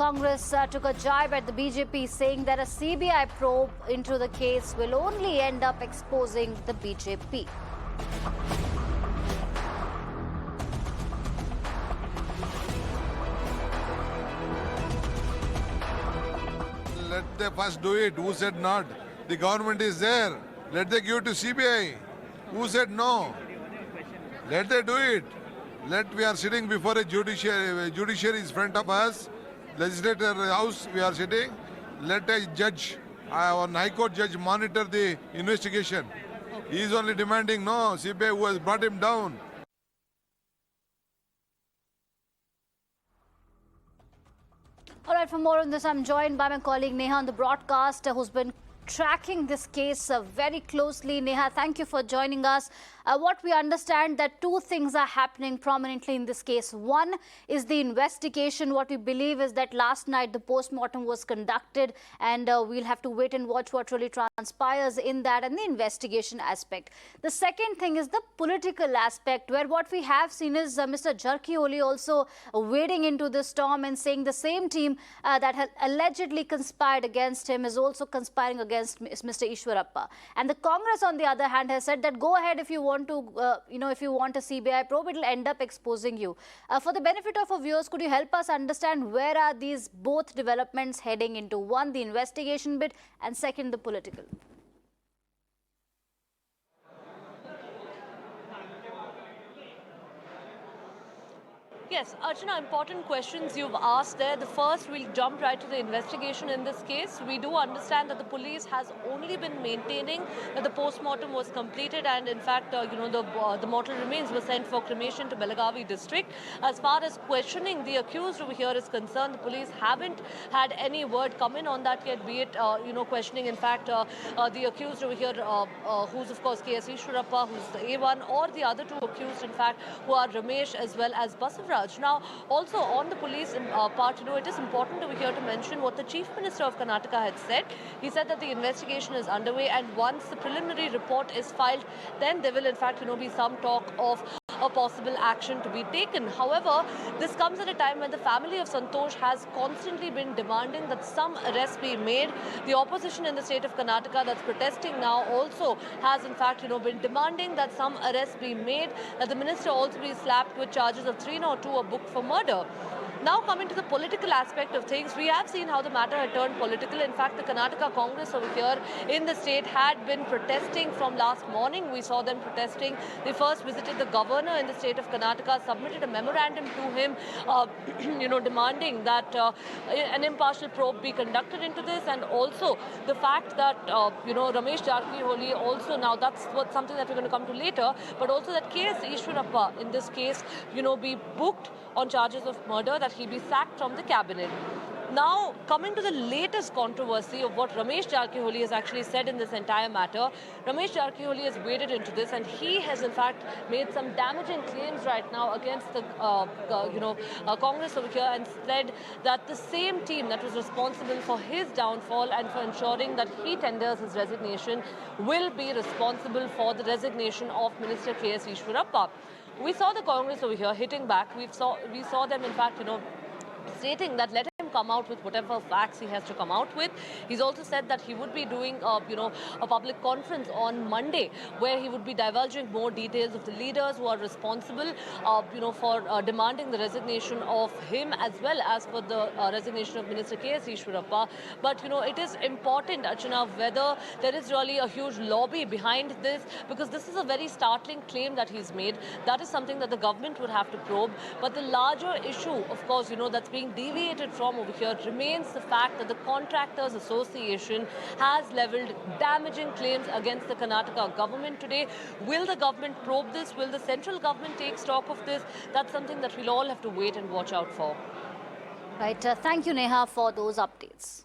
Congress took a jibe at the BJP, saying that a CBI probe into the case will only end up exposing the BJP. Let them first do it. Who said not? The government is there. Let them give it to CBI. Who said no? Let them do it. We are sitting before a judiciary is front of us. Legislature house we are sitting. Let a judge, one high court judge, monitor the investigation. He is only demanding no CBI who has brought him down. All right, for more on this, I'm joined by my colleague Neha on the broadcast, who's been tracking this case very closely. Neha, thank you for joining us. What we understand that two things are happening prominently in this case. One is the investigation. What we believe is that last night the post-mortem was conducted, and we'll have to wait and watch what really transpires in that and the investigation aspect. The second thing is the political aspect, where what we have seen is Mr. Jarkiholi also wading into the storm and saying the same team that has allegedly conspired against him is also conspiring against Mr. Eshwarappa. And the Congress, on the other hand, has said that go ahead if you want to, if you want a CBI probe, it will end up exposing you. For the benefit of our viewers, could you help us understand where are these both developments heading into? One, the investigation bit, and second, the political. Yes, Archana, important questions you've asked there. The first, we'll jump right to the investigation in this case. We do understand that the police has only been maintaining that the post-mortem was completed, and in fact, the mortal remains were sent for cremation to Belagavi district. As far as questioning the accused over here is concerned, the police haven't had any word come in on that yet, be it, questioning, in fact, the accused over here, who's of course KS Eshwarappa, who's the A1, or the other two accused, in fact, who are Ramesh as well as Basavra. Now, also on the police part, it is important over here to mention what the Chief Minister of Karnataka had said. He said that the investigation is underway, and once the preliminary report is filed, then there will in fact, be some talk of a possible action to be taken. However, this comes at a time when the family of Santosh has constantly been demanding that some arrests be made. The opposition in the state of Karnataka that's protesting now also has in fact, been demanding that some arrests be made, that the minister also be slapped with charges of 302 or booked for murder. Now coming to the political aspect of things, we have seen how the matter had turned political. In fact, the Karnataka Congress over here in the state had been protesting from last morning. We saw them protesting. They first visited the governor in the state of Karnataka, submitted a memorandum to him, demanding that an impartial probe be conducted into this, and also the fact that, Ramesh Jarkiholi also, now that's something that we're going to come to later, but also that KS Eshwarappa in this case, be booked on charges of murder, that he be sacked from the cabinet. Now, coming to the latest controversy of what Ramesh Jarkiholi has actually said in this entire matter, Ramesh Jarkiholi has waded into this, and he has in fact made some damaging claims right now against the Congress over here, and said that the same team that was responsible for his downfall and for ensuring that he tenders his resignation will be responsible for the resignation of Minister KS Eshwarappa. We saw the Congress over here hitting back. We saw them, in fact, stating that let him come out with whatever facts he has to come out with. He's also said that he would be doing, a public conference on Monday, where he would be divulging more details of the leaders who are responsible, for demanding the resignation of him, as well as for the resignation of Minister KS Eshwarappa. But, it is important, Archana, whether there is really a huge lobby behind this, because this is a very startling claim that he's made. That is something that the government would have to probe. But the larger issue, of course, that's being deviated from over here remains the fact that the Contractors Association has levelled damaging claims against the Karnataka government today. Will the government probe this? Will the central government take stock of this? That's something that we'll all have to wait and watch out for. Right. Thank you, Neha, for those updates.